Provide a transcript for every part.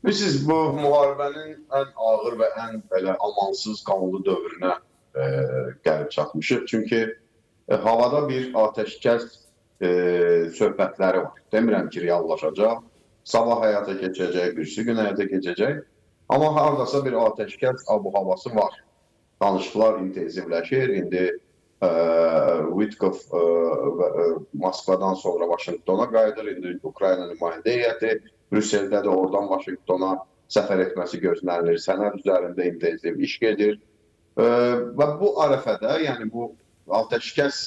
Bilirsiniz, bu müharibənin ən ağır və ən belə amansız qanlı dövrünə gəlib çatmışıq. Çünki havada bir atəşkəs söhbətləri var. Demirəm ki, reallaşacaq, sabah həyata keçəcək, birisi gün həyata keçəcək. Amma haradasa bir atəşkəs abu-havası var. Danışıqlar intensivləşir. İndi Vitkov Moskvadan sonra Vaşinqtona qayıdır. İndi Ukrayna nümayəndə heyəti Brüsseldə də oradan Vaşinqtona səfər etməsi gözlənilir. Sənəd üzərində intensiv iş gedir. Və bu ərəfədə, yəni bu atəşkəs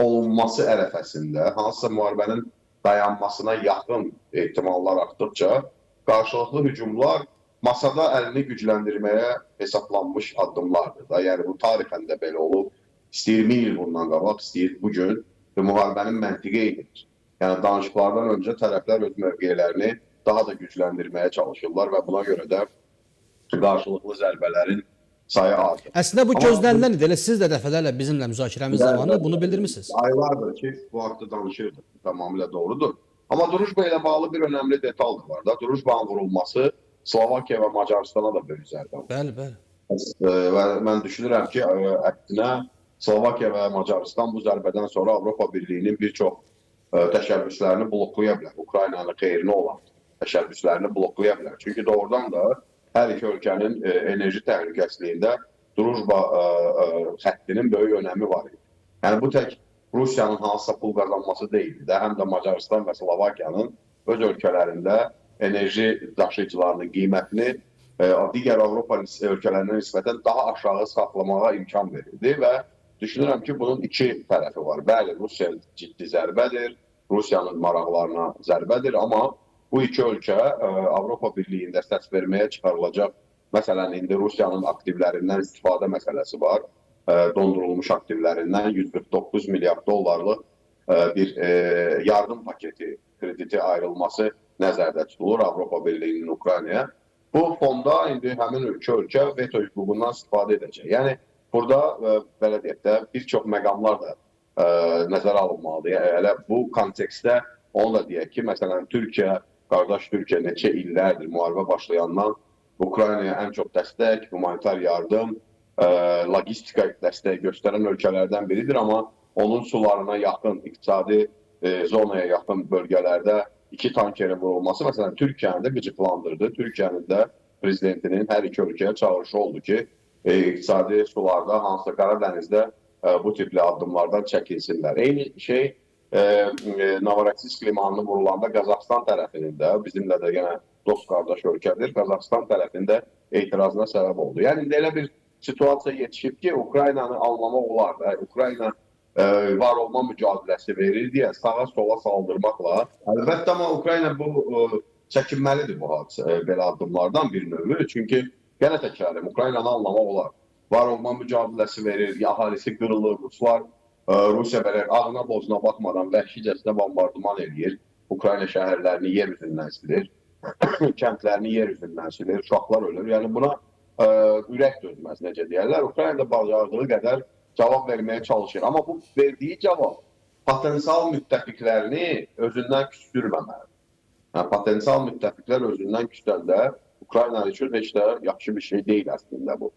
olunması ərəfəsində hansısa müharibənin dayanmasına yaxın ehtimallar artdıqca qarşılıqlı hücumlar masada əlini gücləndirməyə hesablanmış addımlardır da. Yəni bu tarixən də belə olub. İstəyir 1000 il bundan qabaq, istəyir bugün müharibənin məntiqi eynidir. Yəni danışıqlardan öncə tərəflər öz mövqelərini daha da gücləndirməyə çalışırlar və buna görə də qarşılıqlı zərbələrin sayı artır. Əslində bu gözlənilən idi. Elə siz də dəfələrlə bizimlə müzakirəmiz zamanı bunu bildirmisiniz. Aylardır ki, bu haqda danışırdıq. Tamamilə doğrudur. Amma Drujba ilə bağlı bir önəmli detal da var da. Drujbanın vurulması Slovakiya və Macaristana da böyük zərbə var. Bəli, bəli. Və mən düşünürəm ki, əksinə Slovakiya və Macaristan bu zərbədən sonra Avropa Birliyinin bir çox təşəbbüslərini bloklaya bilər. Ukraynanın xeyrinə olan təşəbbüslərini bloklaya bilər. Çünki doğrudan da hər iki ölkənin enerji təhlükəsizliyində Drujba xəttinin böyük önəmi var idi. Yəni bu tək Rusiyanın hansısa pul qazanması deyildi də, həm də Macaristan və Slovakiyanın öz ölkələrində enerji daşıyıcılarının qiymətini digər Avropa ölkələrinə nisbətən daha aşağı saxlamağa imkan verirdi və düşünürəm ki, bunun iki tərəfi var. Bəli, Rusiya ciddi zərbədir, Rusiyanın maraqlarına zərbədir, amma bu iki ölkə Avropa Birliyində səs verməyə çıxarılacaq. Məsələn, indi Rusiyanın aktivlərindən istifadə məsələsi var. Dondurulmuş aktivlərindən 149 milyard dollarlıq bir yardım paketi, krediti ayrılması nəzərdə tutulur Avropa Birliyinin Ukraynaya. Bu fonda indi həmin ölkə veto hüququndan istifadə edəcək. Yəni, burada belə deyək də bir çox məqamlar da nəzərə alınmalıdır. Elə bu kontekstdə onu da deyək ki, məsələn, Türkiyə, qardaş Türkiyə neçə illərdir müharibə başlayandan Ukraynaya ən çox dəstək, humanitar yardım, logistika dəstək göstərən ölkələrdən biridir, amma onun sularına yaxın, iqtisadi zonaya yaxın bölgələrdə 2 tankerin vurulması, məsələn, Türkiyəni də qıcıqlandırdı. Türkiyənin də prezidentinin hər iki ölkəyə çağırışı oldu ki, iqtisadi sularda, hansısa Qaradənizdə bu tipli addımlardan çəkinsinlər. Eyni şey Novorossiysk limanını vurulanda Qazaxstan tərəfinin də, bizimlə də yenə dost qardaş ölkədir, Qazaxstan tərəfində etirazına səbəb oldu. Yəni, elə bir situasiya yetişib ki, Ukraynanı anlamaq olar da, Ukrayna var olma mücadiləsi verir deyə sağa sola saldırmaqla. Əlbəttə, amma Ukrayna bu çəkinməlidir bu hadisə, belə addımlardan bir növü. Çünki yenə təkrarım, Ukraynanı anlamaq olar. Var olma mücadiləsi verir, əhalisi qırılır, Ruslar, Rusiya belə ağına bozuna baxmadan vəhşicəsinə bombardıman edir. Ukrayna şəhərlərini yer üzündən silir, kəndlərini yer üzündən silir, uşaqlar ölür. Yəni buna ürək dözməz, necə deyərlər. Ukrayna bacardığı qədər cavab verməyə çalışır. Amma bu verdiyi cavab potensial müttəfiqlərini özündən küstürməməlidir. Yəni, potensial müttəfiqlər özündən küstəndə Ukrayna üçün heç də yaxşı bir şey deyil əslində bu.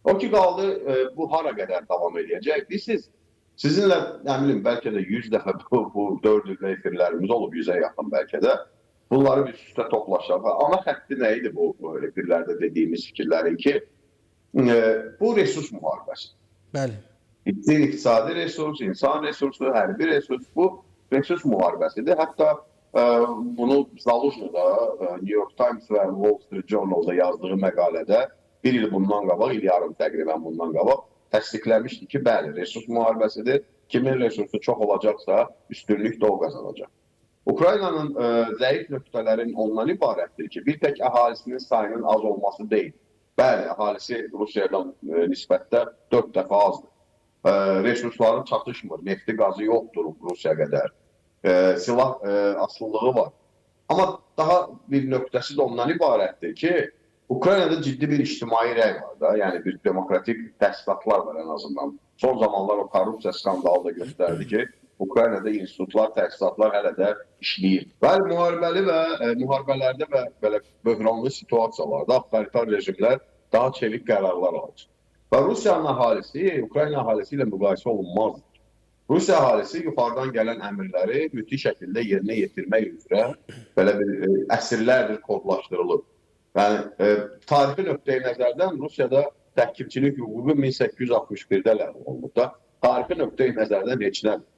O ki qaldı, bu hara qədər davam edəcək? Sizinlə, əminim, bəlkə də 100 dəfə bu 4 ildə efirlərimiz olub, 100-ə yaxın bəlkə də. Bunları bir üstə toplaşaq. Ana xətti nə idi bu efirlərdə dediyimiz fikirlərin ki, bu resurs müharibəsi. Bəli. İqtisadi resurs, insan resursu, hərbi resurs, bu resurs müharibəsidir. Hətta bunu Zaluzhnyda, New York Times və Wall Street Journal'da yazdığı məqalədə bir il bundan qabaq, il yarım təqribən bundan qabaq təsdiqləmişdi ki, bəli, resurs müharibəsidir. Kimin resursu çox olacaqsa, üstünlük də o qazanacaq. Ukraynanın zəif nöqtələrin ondan ibarətdir ki, bir tək əhalisinin sayının az olması deyil. Bəli, əhalisi Rusiyadan nisbətdə 4 dəfə azdır. Resursların çatışmır, nefti qazı yoxdur Rusiya qədər. Silah asılılığı var. Amma daha bir nöqtəsi də ondan ibarətdir ki, Ukraynada ciddi bir ictimai rəy var da, yəni bir demokratik təsdiqatlar var ən azından. Son zamanlar o korrupsiya skandalı da göstərdi ki, Ukraynada institutlar, təsisatlar hələ də işləyir. Bəli, müharibələrdə və belə böhranlı situasiyalarda avtoritar rejimlər daha çevik qərarlar alır. Və Rusiyanın əhalisi Ukrayna əhalisi ilə müqayisə olunmazdır. Rusiya əhalisi yuxarıdan gələn əmrləri müthiş şəkildə yerinə yetirmək üzrə belə bir əsrlərdir kodlaşdırılıb. Yəni tarixi nöqteyi nəzərdən Rusiyada təhkimçilik hüququ 1861-də ləğv olunub da, tarixi nöqteyi nəzərdən heç nədir.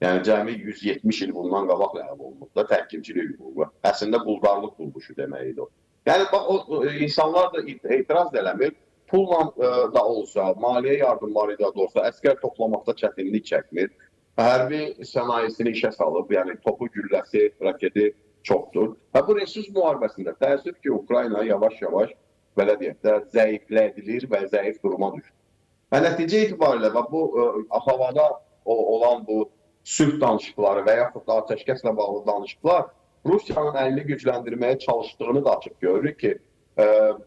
Yəni cəmi 170 il bundan qabaq ləğv olunub da təhkimçilik hüququ. Əslində quldarlıq quruluşu demək idi o. Yəni insanlar da etiraz eləmir. Pulla da olsa, maliyyə yardımları da olsa, əskər toplamaqda çətinlik çəkmir. Hərbi sənayesini işə salıb, yəni topu, gülləsi, raketi çoxdur. Və bu resurs müharibəsində təəssüf ki, Ukrayna yavaş-yavaş belə deyək də zəiflədilir və zəif duruma düşür. Və nəticə itibarilə bu havada olan bu sülh danışıqları və yaxud da atəşkəslə bağlı danışıqlar Rusiyanın əlini gücləndirməyə çalışdığını da açıq görürük ki,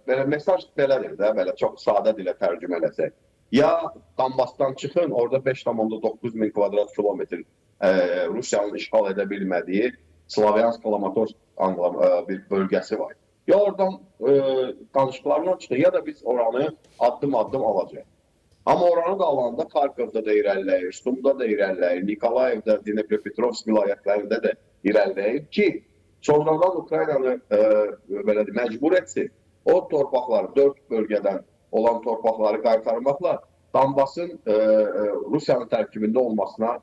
belə mesaj belədir də, belə çox sadə dilə tərcümə eləsək. Ya Donbasdan çıxın, orada 5,9 min kvadrat kilometr Rusiyanın işğal edə bilmədiyi Slavyansk-Kramatorsk bir bölgəsi var. Ya oradan danışıqlarla çıxın, ya da biz oranı addım-addım alacağıq. Amma oranı da alanda Kharkovda da irəliləyir, Sumda da irəliləyir, Nikolayevda, Dnepropetrovsk vilayətlərində də irəliləyir ki, sonradan Ukraynanı məcbur etsin. O torpaqları, 4 bölgədən olan torpaqları qaytarmaqla Donbasın Rusiyanın tərkibində olmasına,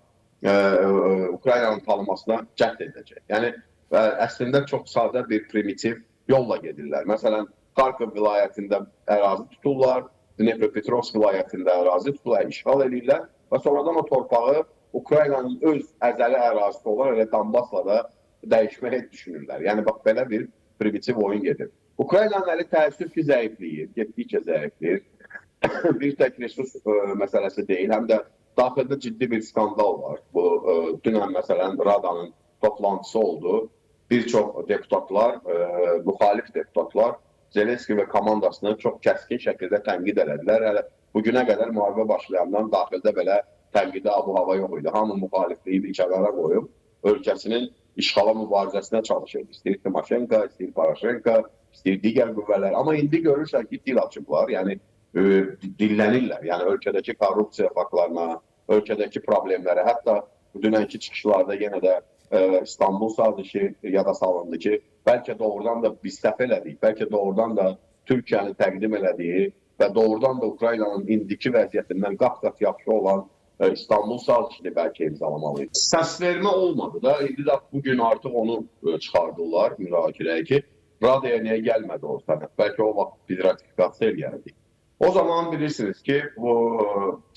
Ukraynanın tanınmasına cəhd edəcək. Yəni, əslində çox sadə bir primitiv yolla gedirlər. Məsələn, Kharkov vilayətində ərazi tuturlar, Dnepropetrovsk vilayətində ərazi tuturlar, işğal edirlər və sonradan o torpağı Ukraynanın öz əzəli ərazisi olan elə Donbasla da dəyişməyə düşünürlər. Yəni, bax, belə bir primitiv oyun gedir. Ukraynanın əli təəssüf ki, zəifləyir, getdikcə zəifləyir. Bir tək resurs məsələsi deyil, həm də daxildə ciddi bir skandal var. Bu, dünən məsələn, Radanın toplantısı oldu. Bir çox deputatlar, müxalif deputatlar Zelenski və komandasını çox kəskin şəkildə tənqid elədilər. Hələ bugünə qədər müharibə başlayandan daxildə belə tənqidə abu-hava yox idi. Hamı müxalifliyi bir kənara qoyub, ölkəsinin işğala mübarizəsinə çalışır. İstəyir Timoşenko, istəyir Poroshenko, istəyir digər qüvvələr. Amma indi görürsən ki, dil açıblar, yəni dillənirlər. Yəni ölkədəki korrupsiya faktlarına, ölkədəki problemlərə, hətta dünənki çıxışlarda yenə də İstanbul sazişi yada salındı ki, bəlkə doğrudan da biz səhv elədik, bəlkə doğrudan da Türkiyənin təqdim elədiyi və doğrudan da Ukraynanın indiki vəziyyətindən qat-qat yaxşı olan İstanbul sazişini bəlkə imzalamalıydı. Səsvermə olmadı da, indi də bugün artıq onu çıxardırlar müzakirəyə ki, Radaya niyə gəlmədi o sənət? Bəlkə o vaxt biz ratifikasiya eləyərdik. O zaman bilirsiniz ki, bu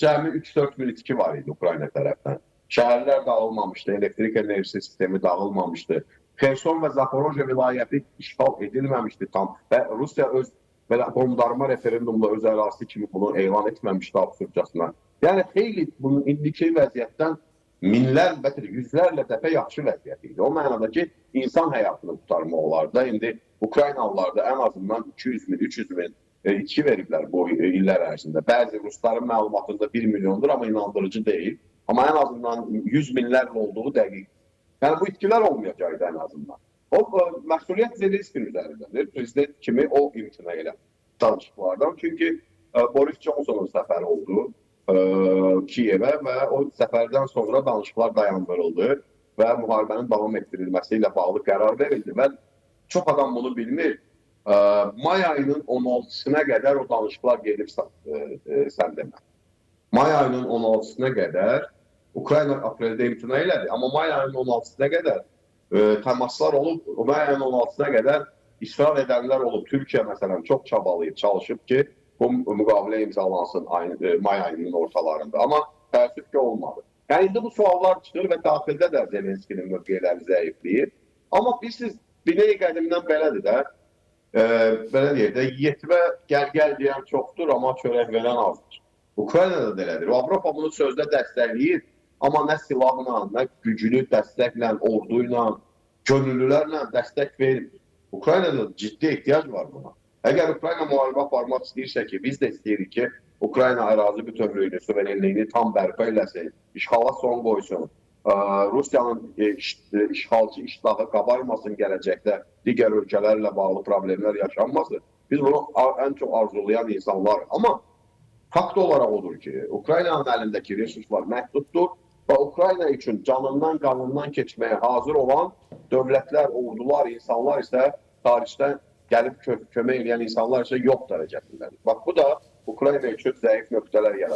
cəmi 3-4 min itki var idi Ukrayna tərəfdən. Şəhərlər dağılmamışdı, elektrik enerjisi sistemi dağılmamışdı. Xerson və Zaporojye vilayəti işğal edilməmişdi tam və Rusiya öz belə qondarma referendumla öz ərazisi kimi bunu elan etməmişdi absurdcasına. Yəni xeyli bunun indiki vəziyyətdən minlərlə, yüzlərlə dəfə yaxşı vəziyyət idi. O mənada ki, insan həyatını qurtarmaq olardı. İndi Ukraynalılar da ən azından 200 min, 300 min itki veriblər bu illər ərzində. Bəzi Rusların məlumatında 1 milyondur, amma inandırıcı deyil. Amma ən azından 100 minlərlə olduğu dəqiq. Yəni bu itkilər olmayacaqdı ən azından. O məsuliyyət Zelenskinin üzərindədir. Prezident kimi o imtina elə danışıqlardan. Çünki Boris Johnson'un səfəri oldu Kiyevə və o səfərdən sonra danışıqlar dayandırıldı və müharibənin davam etdirilməsi ilə bağlı qərar verildi. Və çox adam bunu bilmir. May ayının 16-sına qədər o danışıqlar gedib sən demə. May ayının 16-sına qədər Ukrayna apreldə imtina elədi. Amma may ayının 16-sına qədər təmaslar olub, may ayının 16-sına qədər israr edənlər olub. Türkiyə məsələn çox çabalayıb, çalışıb ki, bu müqavilə imzalansın may ayının ortalarında. Amma təəssüf ki, olmadı. Yəni, indi bu suallar çıxır və daxildə də Zelenskinin mövqeləri zəifləyir. Amma bilirsiniz, bineyi qədimdən belədir də, belə deyək də, yetimə gəl deyən çoxdur, amma çörək verən azdır. Ukraynada da elədir. Avropa bunu sözdə dəstəkləyir, amma nə silahla, nə güclü dəstəklə, orduyla, gönüllülərlə dəstək vermir. Ukraynada ciddi ehtiyac var buna. Əgər Ukrayna müharibə aparmaq istəyirsə ki, biz də istəyirik ki, Ukrayna ərazi bütövlüyünü, suverenliyini tam bərpa eləsin, işğala son qoysun Rusiyanın işğalçı iştahı qabarmasın gələcəkdə, digər ölkələrlə bağlı problemlər yaşanmasın. Biz bunu ən çox arzulayan insanlar. Amma fakt olaraq odur ki, Ukraynanın əlindəki resurslar məhduddur və Ukrayna üçün canından, qanından keçməyə hazır olan dövlətlər, ordular, insanlar isə tarixdən gəlib kömək edən insanlar isə yox dərəcəsindədir. Bax, bu da Ukrayna üçün zəif nöqtələr yaradır.